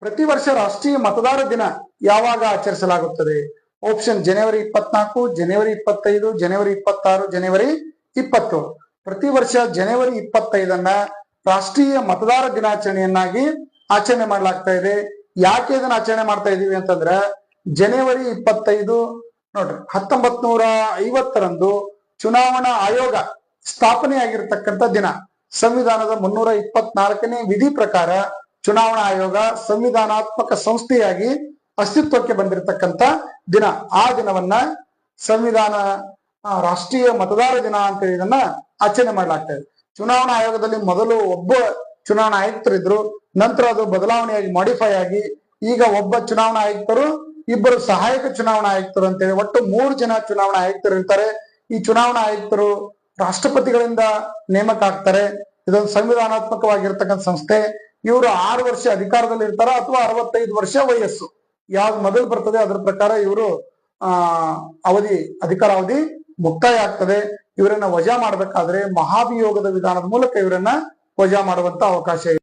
ಪ್ರತಿ ವರ್ಷ ರಾಷ್ಟ್ರೀಯ ಮತದಾರ ದಿನ ಯಾವಾಗ ಆಚರಿಸಲಾಗುತ್ತದೆ? ಆಪ್ಷನ್ ಜನವರಿ 24, ಜನವರಿ 25, ಜನವರಿ 26, ಜನವರಿ 27. ಪ್ರತಿ ವರ್ಷ ಜನವರಿ 25 ರಾಷ್ಟ್ರೀಯ ಮತದಾರ ದಿನಾಚರಣೆಯನ್ನಾಗಿ ಆಚರಣೆ ಮಾಡಲಾಗ್ತಾ ಇದೆ. ಯಾಕೆ ಇದನ್ನ ಆಚರಣೆ ಮಾಡ್ತಾ ಇದೀವಿ ಅಂತಂದ್ರೆ, ಜನವರಿ 25 ನೋಡ್ರಿ 1950 ಚುನಾವಣಾ ಆಯೋಗ ಸ್ಥಾಪನೆಯಾಗಿರ್ತಕ್ಕಂಥ ದಿನ. ಸಂವಿಧಾನದ 324ನೇ ವಿಧಿ ಪ್ರಕಾರ ಚುನಾವಣಾ ಆಯೋಗ ಸಂವಿಧಾನಾತ್ಮಕ ಸಂಸ್ಥೆಯಾಗಿ ಅಸ್ತಿತ್ವಕ್ಕೆ ಬಂದಿರತಕ್ಕಂತ ದಿನ. ಆ ದಿನವನ್ನ ಸಂವಿಧಾನ ರಾಷ್ಟ್ರೀಯ ಮತದಾರ ದಿನ ಅಂತ ಇದನ್ನ ಆಚರಣೆ ಮಾಡಲಾಗ್ತಾ ಇದೆ. ಚುನಾವಣಾ ಆಯೋಗದಲ್ಲಿ ಮೊದಲು ಒಬ್ಬ ಚುನಾವಣಾ ಆಯುಕ್ತರಿದ್ರು, ನಂತರ ಅದು ಬದಲಾವಣೆಯಾಗಿ ಮಾಡಿಫೈ ಆಗಿ ಈಗ ಒಬ್ಬ ಚುನಾವಣಾ ಆಯುಕ್ತರು, ಇಬ್ಬರು ಸಹಾಯಕ ಚುನಾವಣಾ ಆಯುಕ್ತರು ಅಂತೇಳಿ ಒಟ್ಟು 3 ಜನ ಚುನಾವಣಾ ಆಯುಕ್ತರು ಇರ್ತಾರೆ. ಈ ಚುನಾವಣಾ ಆಯುಕ್ತರು ರಾಷ್ಟ್ರಪತಿಗಳಿಂದ ನೇಮಕ ಆಗ್ತಾರೆ. ಇದೊಂದು ಸಂವಿಧಾನಾತ್ಮಕವಾಗಿರ್ತಕ್ಕಂಥ ಸಂಸ್ಥೆ. ಇವರು 6 ವರ್ಷ ಅಧಿಕಾರದಲ್ಲಿ ಇರ್ತಾರ ಅಥವಾ 65 ವರ್ಷ ವಯಸ್ಸು ಯಾವ್ದು ಮೊದಲು ಬರ್ತದೆ ಅದರ ಪ್ರಕಾರ ಇವರು ಅಧಿಕಾರ ಅವಧಿ ಮುಕ್ತಾಯ ಆಗ್ತದೆ. ಇವರನ್ನ ವಜಾ ಮಾಡ್ಬೇಕಾದ್ರೆ ಮಹಾಭಿಯೋಗದ ವಿಧಾನದ ಮೂಲಕ ಇವರನ್ನ ವಜಾ ಮಾಡುವಂತ ಅವಕಾಶ ಇದೆ.